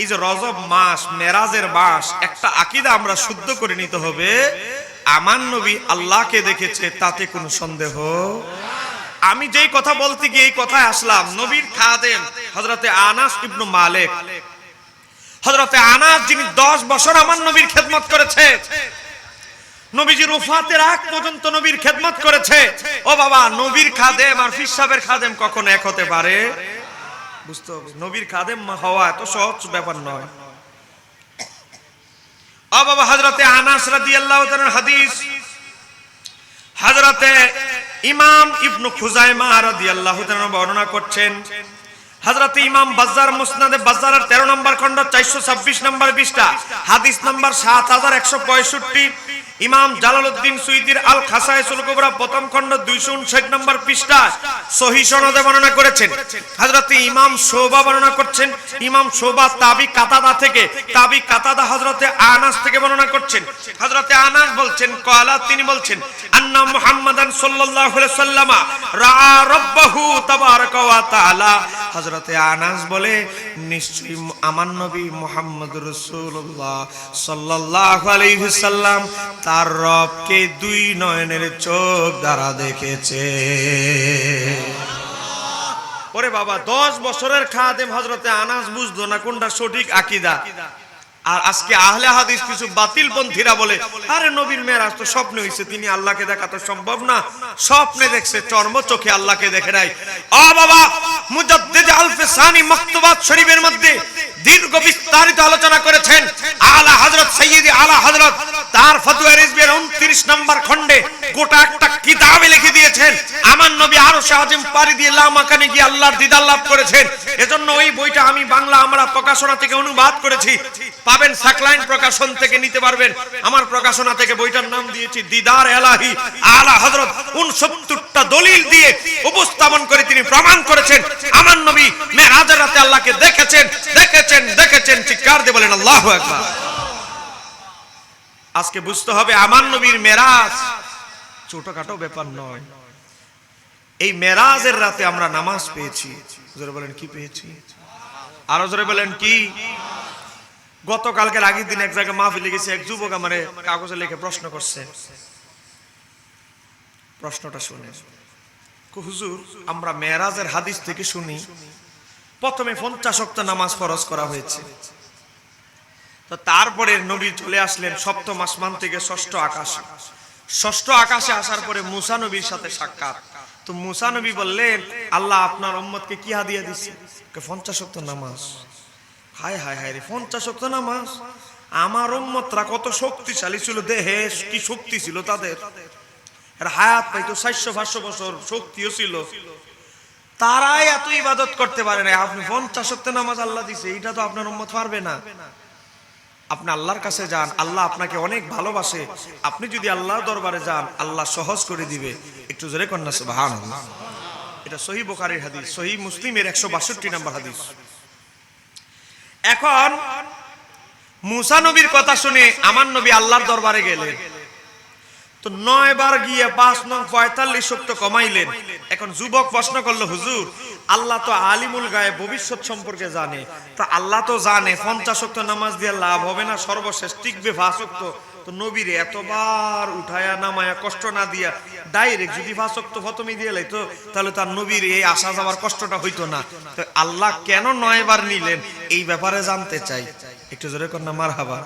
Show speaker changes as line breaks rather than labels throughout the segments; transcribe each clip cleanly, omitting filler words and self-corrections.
এই যে রজব মাস, মেরাজের মাস, একটা আকীদা আমরা শুদ্ধ করে নিতে হবে। আমার নবী আল্লাহকে দেখেছে, তাতে কোনো সন্দেহ। আমি যেই কথা বলতে গিয়ে এই কথায় আসলাম, নবীর খাদেম হযরতে আনাস ইবনে মালিক, হযরতে আনাস যিনি 10 বছর আমার নবীর খেদমত করেছে, নবীজির ওফাতের আগ পর্যন্ত নবীর খেদমত করেছে। ও বাবা, নবীর খাদেম আর পীর সাহেবের খাদেম কখনো এক হতে পারে? বুঝতে হবে, নবীর খাদেম হওয়া এত সহজ ব্যাপার নয়। ও বাবা, হযরতে আনাস রাদিয়াল্লাহু তাআলার হাদিস হযরতে ইমাম ইবনে খুজাইমা রাদিয়াল্লাহু তাআলা বর্ণনা করছেন। হযরতে ইমাম বাজ্জার মুসনাদে বাজ্জারের 13 নম্বর খণ্ড 426 নম্বর পৃষ্ঠা, হাদিস নাম্বার 7165। ইমাম জালালউদ্দিন সুয়ুতীর আল খাসায়েসুল কুবরা প্রথম খণ্ড 259 নম্বর পৃষ্ঠা সহিহ সনদে বর্ণনা করেছেন। হযরতে ইমাম শুবা বর্ণনা করছেন, ইমাম শুবা তাবি কাতাদা থেকে, তাবি কাতাদা হযরতে আনাস থেকে বর্ণনা করছেন। হযরতে আনাস বলছেন, ক্বালা, তিনি বলছেন, আন্না মুহাম্মাদান সাল্লাল্লাহু আলাইহি ওয়াসাল্লাম রাআ রাব্বাহু তাবারাকা ওয়া তাআলা। হযরতে আনাস বলে, নিশ্চয়ই আমার নবী মুহাম্মদুর রাসূলুল্লাহ সাল্লাল্লাহু আলাইহি ওয়াসাল্লাম তার রবকে 2 নয়নের চোখ দ্বারা দেখেছে। ওরে বাবা, 10 বছরের খাদেম হযরতে আনাস বুঝতো না কোনটা সঠিক আকীদা। আর আজকে আহলে হাদিস কিছু বাতিল পন্থীরা বলে, আরে নবীর মেরাজ তো স্বপ্নে হইছে, তিনি আল্লাহকে দেখা তো সম্ভব না। স্বপ্নে দেখছে, চর্ম চোখে আল্লাহকে দেখে নাই। ও বাবা, মুজাদ্দিদ আল-ফিসানি মাকতুবাত শরীফের মধ্যে দীর্ঘ বিস্তারিত আলোচনা করেছেন। আলা হযরত সাইয়্যিদি আলা হযরত তার ফতোয়া রিজবির 29 নম্বর খণ্ডে গোটা একটা কিতাবে লিখে দিয়েছেন, আমার নবী আরশে আজিম পাড়ি দিয়ে লামাকানে গিয়ে আল্লাহর দিদার লাভ করেছেন। এজন্য ওই বইটা আমি বাংলা আমরা প্রকাশনা থেকে অনুবাদ করেছি, পাবেন সাকলাইন প্রকাশন থেকে নিতে পারবেন। আমার প্রকাশনা থেকে বইটার নাম দিয়েছি দিদার এলাহি। আলা হযরত 69টা দলিল দিয়ে উপস্থাপন করে তিনি প্রমাণ করেছেন আমার নবী মেরাজের রাতে আল্লাহকে দেখেছেন, দেখেছেন, দেখেছেন। চিৎকার দিয়ে বলেন আল্লাহু আকবার। আজকে বুঝতে হবে, আমার নবীর মেরাজ ছোটখাটো ব্যাপার নয়। এই মেরাজের রাতে আমরা নামাজ পেয়েছি। জোরে বলেন, কি পেয়েছি? আরো জোরে বলেন, কি? গতকালকের আগের দিন এক জায়গায় মাহফিলে গেছে, এক যুবক আমারে কাগজে লিখে প্রশ্ন করছে। প্রশ্নটা শুনে, হুজুর, আমরা মেরাজের হাদিস থেকে শুনি প্রথমে 50 ওয়াক্ত নামাজ ফরজ করা হয়েছে, তো তারপরে নবী চলে আসলেন 7ম আসমান থেকে 6ষ্ঠ আকাশে। 6ষ্ঠ আকাশে আসার পরে মুসা নবীর সাথে সাক্ষাৎ। তো মুসা নবী বললেন, আল্লাহ আপনার উম্মতকে কি হাদিয়া দিয়েছে? 50 ওয়াক্ত নামাজ। হায় হায় হায় রে, 50 ওয়াক্ত নামাজ! আমার উম্মতরা কত শক্তিশালী ছিল, দেহে কি শক্তি ছিল তাদের, হায়াত পাইতো 400-500 বছর, শক্তিও ছিল, তারাই এত ইবাদত করতে পারে না। আপনি 50 ওয়াক্ত নামাজ আল্লাহ দিছে, এটা তো আপনার উম্মত পারবে না। আপনি আল্লাহর কাছে যান, আল্লাহ আপনাকে অনেক ভালোবাসে। আপনি যদি আল্লাহর দরবারে যান, আল্লাহ সহজ করে দিবে। একটু জোরে কন্যা সুবহানাল্লাহ। এটা সহিহ বুখারীর হাদিস, সহিহ মুসলিমের 162 নম্বর হাদিস। এখন মুসা নবীর কথা শুনে আমার নবী আল্লাহর দরবারে গেলেন, তো 9 বার গিয়ে 5 নং 45 ওয়াক্ত কমাইলেন। এখন যুবক প্রশ্ন করলো, হুজুর, আল্লাহ তো আলিমুল গায়েব, ভবিষ্যৎ সম্পর্কে জানে, তো আল্লাহ তো জানে 50 ওয়াক্ত নামাজ দিয়ে লাভ হবে না, সর্বশেষ টিকবে 5 ওয়াক্ত। তো নবীরে এতবার উঠায়া নামায়া কষ্ট না দিয়া ডাইরেক্ট যদি 5 ওয়াক্ত প্রথমে দিয়ে লাইতো, তাহলে তার নবীর এই আসা যাওয়ার কষ্টটা হইতো না। তো আল্লাহ কেন 9 বার নিলেন, এই ব্যাপারে জানতে চাই। একটু জোরে কন্যা মারহাবা।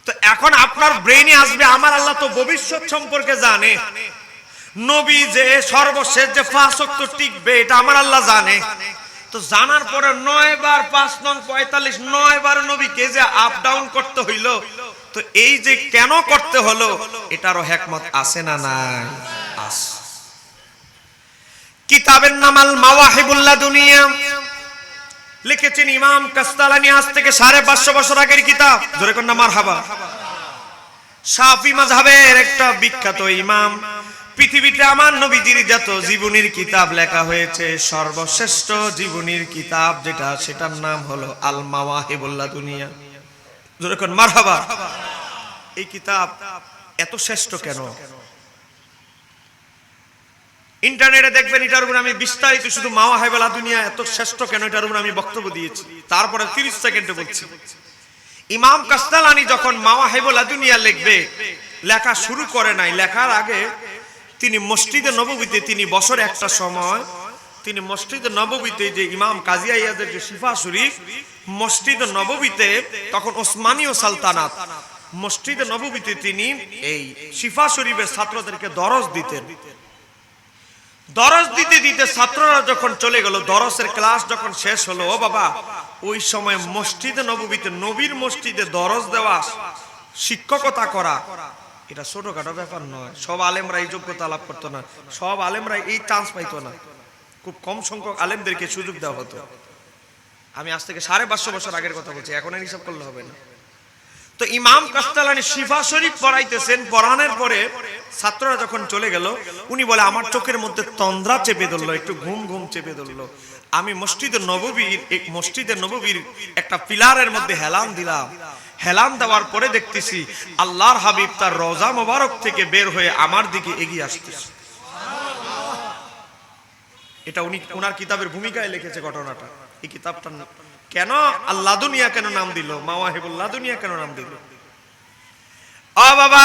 তো এখন আপনার ব্রেইনে আসবে, আমার আল্লাহ তো ভবিষ্যৎ সম্পর্কে জানে, নবী যে সর্বশেষ যে 5 ওয়াক্ত টিকবে এটা আমার আল্লাহ জানে। তো জানার পরে 9 বার 5 নং 45 9 বার নবীকে যে আপ ডাউন করতে হইল, তো এই যে কেন করতে হলো, এটারও হিকমত আছে না নাই? আছে। কিতাবের নাম আল মাওয়াহিবুল লাদুনিয়া, লিখেছেন ইমাম কাস্তালানি, আজ থেকে 550 বছর আগের কিতাব। জোরে কন্যা মারহাবা। শাফি মাযহাবের একটা বিখ্যাত ইমাম। পৃথিবীতে আমার নবীজির যত জীবনীর কিতাব লেখা হয়েছে, সর্বশ্রেষ্ঠ জীবনীর কিতাব যেটা, সেটার নাম হলো আল মাওয়াহিবুল লাদুনিয়া। জোরে কন্যা মারহাবা। এই কিতাব এত শ্রেষ্ঠ কেন? ইন্টারনেটে দেখবেন এটার উপর আমি বিস্তারিত শুধু মাওয়াহিবুল লাদুনিয়া এত শ্রেষ্ঠ কেন এটার উপর আমি বক্তব্য দিয়েছি, তারপরে 30 সেকেন্ডে বলছি। ইমাম কাসতালানি যখন মাওয়াহিবুল লাদুনিয়া লিখবে, লেখা শুরু করে নাই, লেখার আগে তিনি মসজিদে নববীতে তিনি বছরে একটা সময় তিনি মসজিদে নববীতে যে ইমাম কাজী আইয়াদের যে শিফা শরীফ মসজিদে নববীতে, তখন ওসমানীয় সালতানাত, মসজিদে নববীতে তিনি এই শিফা শরীফের ছাত্রদেরকে দরস দিতেন। দরস দিতে দিতে ছাত্ররা যখন চলে গেল, দরসের ক্লাস যখন শেষ হলো, ও বাবা ওই সময় মসজিদে নববীতে নবীর মসজিদে দরস দেওয়া, শিক্ষকতা করা, এটা ছোটখাটো ব্যাপার নয়। সব আলেমরা এই যোগ্যতা লাভ করতো না, সব আলেমরা এই চান্স পাইতো না, খুব কম সংখ্যক আলেমদেরকে সুযোগ দেওয়া হতো। আমি আজ থেকে 550 বছর আগের কথা বলছি, এখন আর হিসাব করলে হবে না। তো ইমাম কাসতালানি শিফা শরীফ পড়াইতেছেন, পড়ানোর পরে ছাত্ররা যখন চলে গেল, উনি বলে আমার চোখের মধ্যে তন্দ্রা চেপে ধরলো, একটু ঘুম ঘুম চেপে ধরলো। আমি মসজিদে নববীর একটা পিলারের মধ্যে হেলান দিলাম। হেলান দেওয়ার পরে দেখতেছি আল্লাহর হাবিব তার রওজা মোবারক থেকে বের হয়ে আমার দিকে এগিয়ে আসতেছে। এটা উনি ওনার কিতাবের ভূমিকায় লিখেছে ঘটনাটা। এই কিতাবটা কেন আল্লাহ দুনিয়া কেন নাম দিল, মাওয়াহিবুল লাদুনিয়া কেন নাম দিল? ও বাবা,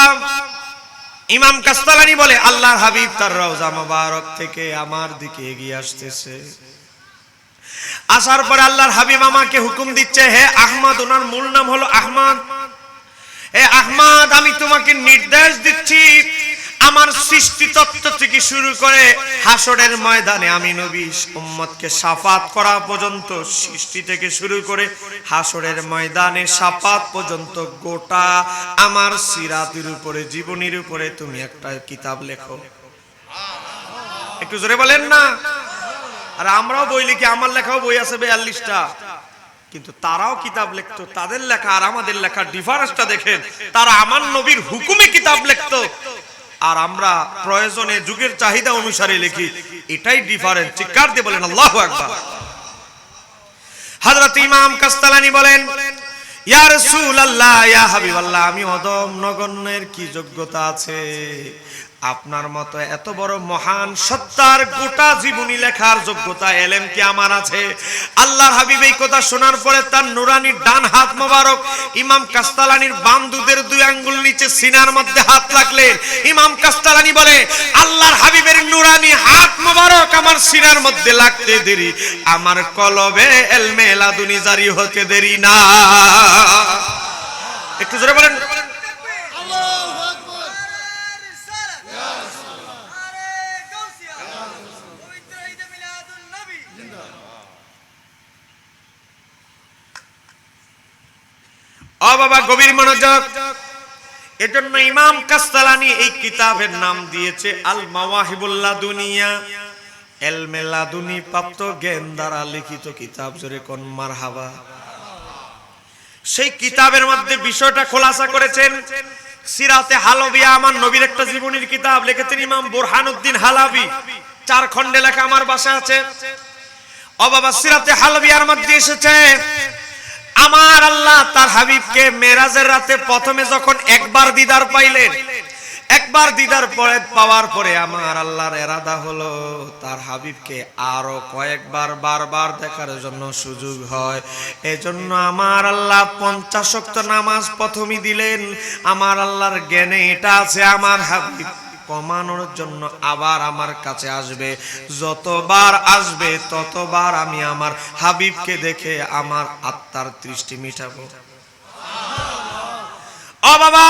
ইমাম কাসতালানি বলে আল্লাহর হাবিব তার রওজা মোবারক থেকে আমার দিকে এগিয়ে আসতেছে। আসার পরে আল্লাহর হাবিব আমাকে হুকুম দিচ্ছে, হে আহমদ, ওনার মূল নাম হলো আহমদ, হে আহমদ আমি তোমাকে নির্দেশ দিচ্ছি, আমার সৃষ্টি তত্ত্ব থেকে শুরু করে হাসরের ময়দানে আমি নবী উম্মতকে শাফাত করা পর্যন্ত, সৃষ্টি থেকে শুরু করে হাসরের ময়দানে শাফাত পর্যন্ত গোটা আমার সিরাতের উপরে, জীবনীর উপরে তুমি একটা কিতাব লেখো। একটু জোরে বলেন না। আর আমরাও বই লিখি, আমার লেখাও বই আছে 42টা, কিন্তু তারাও কিতাব লিখতো। তাদের লেখা আর আমাদের লেখা ডিফারেন্সটা দেখেন। তারা আমার নবীর হুকুমে কিতাব লিখতো, আর আমরা প্রয়োজনে যুগের চাহিদা অনুসারে লিখি, এটাই ডিফারেন্স। চিৎকার দিয়ে বলেন আল্লাহু আকবার। হযরত ইমাম কাসতালানি বলেন, ইয়া রাসূলুল্লাহ, ইয়া হাবিবাল্লাহ, আমি অদম নগণ্যের কি যোগ্যতা আছে আপনার মতো এত বড় মহান সত্তার গোটা জীবনী লেখার যোগ্যতা, এলেম কি আমার আছে? আল্লাহর হাবিব এই কথা শোনার পরে তার নুরানি ডান হাত মোবারক ইমাম কাসতালানির বাম দুধের 2 আঙ্গুল নিচে সিনার মধ্যে হাত রাখলেন। ইমাম কাসতালানি বলে আল্লাহর হাবিবের নুরানি হাত মোবারক আমার সিনার মধ্যে লাগতে দেরি, আমার কলবে ইলমে লাদুনি জারি হতে দেরি না। একটু জোরে বলেন। ও বাবা, গভীর মনোযোগ। এজন্য ইমাম কাসতালানি এই কিতাবের নাম দিয়েছে আল মাওয়াহিবুল লাদুনিয়া, ইলমে লাদুনি প্রাপ্ত জ্ঞান দ্বারা লিখিত কিতাব। জোরে কোন মারহাবা। সেই কিতাবের মধ্যে বিষয়টা খোলাসা করেছেন। সিরাতে হালাবিয়া, আমার নবীর একটা জীবনীর কিতাব লিখেছেন ইমাম বুরহানুদ্দিন হালাবি, 4 খণ্ডে লেখা, আমার বাসায় আছে। ও বাবা, সিরাতে হালাবিয়ার মধ্যে এসেছে আমার আল্লাহ তার হাবিবকে মেরাজের রাতে প্রথমে যখন একবার দিদার পাইলেন, একবার দিদার পরে পাওয়ার পরে আমার আল্লাহর ইরাদা হলো তার হাবিবকে আরো কয়েকবার বারবার দেখার জন্য সুযোগ হয়। এজন্য আমার আল্লাহ 50 ওয়াক্ত নামাজ প্রথমই দিলেন। আমার আল্লাহর জ্ঞানে এটা আছে, আমার হাবিব কমানোর জন্য আবার আমার কাছে আসবে, যতবার আসবে ততবার আমি আমার হাবিবকে দেখে আমার আত্মার তৃষ্টি মিটাবো। ও বাবা,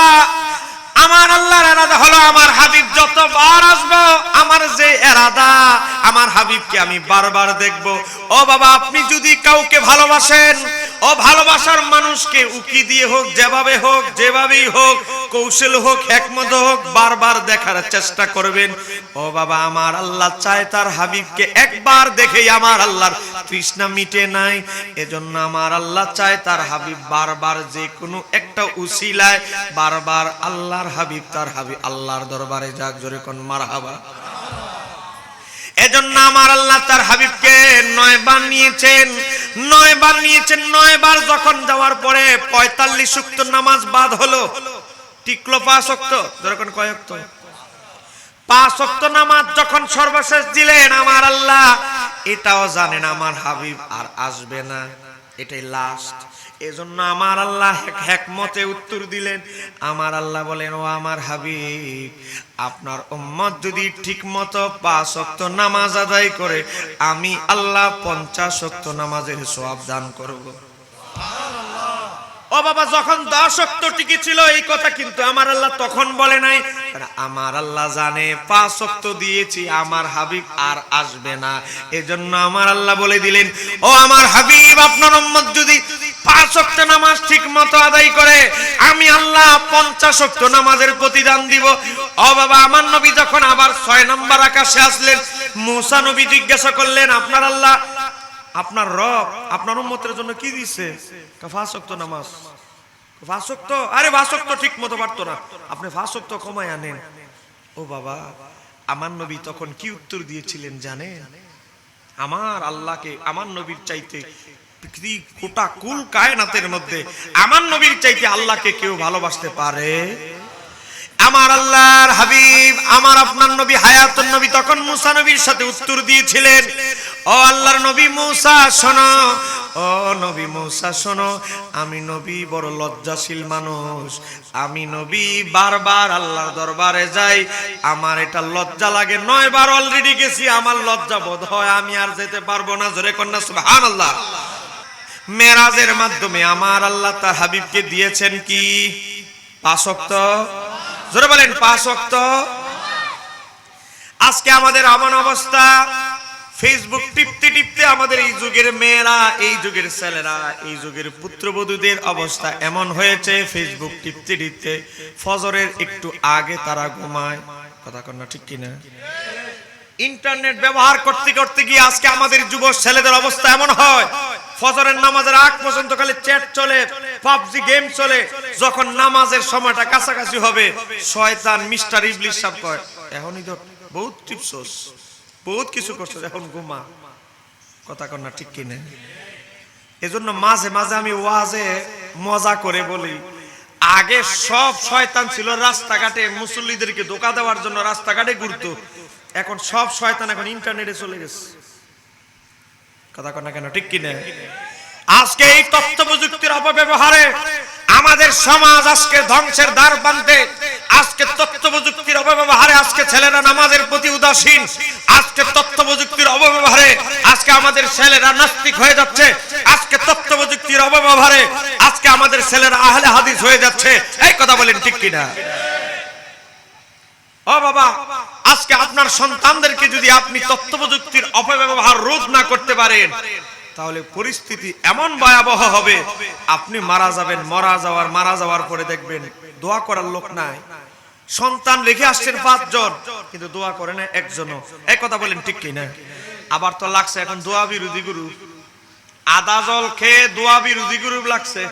আমার আল্লাহর ইরাদা হলো আমার হাবিব যতবার আসবে, আমার যে ইরাদা আমার হাবিবকে আমি বারবার দেখব। ও বাবা, আপনি যদি কাউকে ভালোবাসেন, ও ভালোবাসার মানুষকে উকি দিয়ে হোক, যেভাবে হোক, যেভাবেই হোক, কৌশল হোক, হিকমত হোক, বারবার দেখার চেষ্টা করবেন। ও বাবা, আমার আল্লাহ চায় তার হাবিবকে একবার দেখেই আমার আল্লাহর তৃষ্ণা মিটে নাই। এজন্য আমার আল্লাহ চায় তার হাবিব বারবার যে কোনো একটা উসিলায় বারবার আল্লাহর হাবিব তার হাবিব আল্লাহর দরবারে যাক। জোরে কোন মারহাবা। এজন্য আমার আল্লাহ তার হাবিবকে 9 বার নিয়েছেন, 9 বার নিয়েছেন। 9 বার যখন যাওয়ার পরে 45 ওয়াক্ত নামাজ বাদ হলো, টিকলো 5 ওয়াক্ত। যখন কয় ওয়াক্ত? পাঁচ ওয়াক্ত নামাজ যখন সর্বশেষ দিলেন আমার আল্লাহ এটাও জানেন আমার হাবিব আর আসবে না, এটাই লাস্ট। এজন্য আমার আল্লাহ হিকমতে উত্তর দিলেন। আমার আল্লাহ বলেন, ও আমার হাবিব, আপনার উম্মত যদি ঠিকমতো 5 ওয়াক্ত নামাজ আদায় করে আমি আল্লাহ 50 ওয়াক্ত নামাজের সওয়াব দান করব। ও বাবা, যখন 10 ওয়াক্ত টিকে ছিল এই কথা কিন্তু আমার আল্লাহ তখন বলে নাই। আমার আল্লাহ জানে 5 ওয়াক্ত দিয়েছি আমার হাবিব আর আসবে না, এজন্য আমার আল্লাহ বলে দিলেন, ও আমার হাবিব, আপনার উম্মত যদি 5 ওয়াক্ত নামাজ ঠিকমতো আদায় করে আমি আল্লাহ 50 ওয়াক্ত নামাজের প্রতিদান দিব। ও বাবা, আমার নবী যখন আবার 6 নম্বর আকাশে আসলেন, মুসা নবী জিজ্ঞাসা করলেন, আপনার আল্লাহ, আপনার রব আপনার উম্মতের জন্য কি দিয়েছে? 5 ওয়াক্ত নামাজ। 5 ওয়াক্ত? আরে 5 ওয়াক্ত ঠিক মতো পারতো না, আপনি 5 ওয়াক্ত কমায় আনেন। ও বাবা, আমার নবী তখন কি উত্তর দিয়েছিলেন জানেন? আমার আল্লাহকে, আমার নবীর চাইতে পৃথিবী গোটা কুল কায়নাতের মধ্যে আমার নবীর চাইতে আল্লাহকে কেউ ভালোবাসতে পারে? আমার আল্লাহর হাবিব, আমার আপনার নবী হায়াতুন নবী তখন মুসা নবীর সাথে উত্তর দিয়েছিলেন, ও আল্লাহর নবী মুসা শোনো, ও নবী মুসা শোনো, আমি নবী বড় লজ্জাশীল মানুষ, আমি নবী বারবার আল্লাহর দরবারে যাই, আমার এটা লজ্জা লাগে, 9 বার অলরেডি গেছি, আমার লজ্জা বোধ হয়, আমি আর যেতে পারবো না। জোরে কন্যা সুবহানাল্লাহ। মেরাজের মাধ্যমে আমার আল্লাহ তার হাবিবকে দিয়েছেন কি? 5 ওয়াক্ত। জোরে বলেন 5 ওয়াক্ত। আজকে আমাদের এমন অবস্থা, ফেসবুক টিপতে টিপতে আমাদের এই যুগের মেয়েরা, এই যুগের ছেলেরা, এই যুগের পুত্রবধূদের অবস্থা এমন হয়েছে, ফেসবুক টিপতে টিপতে ফজরের একটু আগে তারা ঘুমায়। কথা কন না ঠিক কিনা? ইন্টারনেট ব্যবহার করতে করতে গিয়ে আজকে আমাদের যুব ছেলেদের অবস্থা এমন হয়, ফজরের নামাজের আগ পর্যন্ত খালি চ্যাট চলে, পাবজি গেম চলে। যখন নামাজের সময়টা কাছাকাছি হবে, শয়তান মিস্টার ইবলিস সব কয়, এখনই তো বহুত টিপছস, বহুত কিছু করছস, এখন ঘুমা। কথা কন না ঠিক কিনা? এজন্য মাঝে মাঝে আমি ওয়াজে মজা করে বলি, আগে সব শয়তান ছিল রাস্তাঘাটে মুসল্লিদেরকে ধোঁকা দেওয়ার জন্য রাস্তাঘাটে ঘুরতো, এখন সব শয়তান এখন ইন্টারনেটে চলে গেছে। কথা কন না কেন ঠিক কিনা? আজকে এই তথ্য প্রযুক্তির অপব্যবহারে আমাদের সমাজ আজকে ধ্বংসের দ্বার প্রান্তে। আজকে তথ্য প্রযুক্তির অপব্যবহারে আজকে ছেলেরা নামাজের প্রতি উদাসীন। আজকে তথ্য প্রযুক্তির অপব্যবহারে আজকে আমাদের ছেলেরা নাস্তিক হয়ে যাচ্ছে। আজকে তথ্য প্রযুক্তির অপব্যবহারে আজকে আমাদের ছেলেরা আহলে হাদিস হয়ে যাচ্ছে। এই কথা বলেন ঠিক কিনা? ও বাবা, আজকে আপনার সন্তানদেরকে যদি আপনি তথ্য প্রযুক্তির অপব্যবহার রোধ না করতে পারেন, তাহলে পরিস্থিতি এমন ভয়াবহ হবে, আপনি মারা যাবেন। মারা যাওয়ার পরে দেখবেন দোয়া করার লোক নাই। সন্তান রেখে আসছেন 5 জন, কিন্তু দোয়া করে না একজনও। এই কথা বলেন ঠিক কিনা? আবার তো লাগছে এখন দোয়া বিরোধী গুরু, আদা জল খেয়ে দোয়া বিরোধী গুরু লাগছে।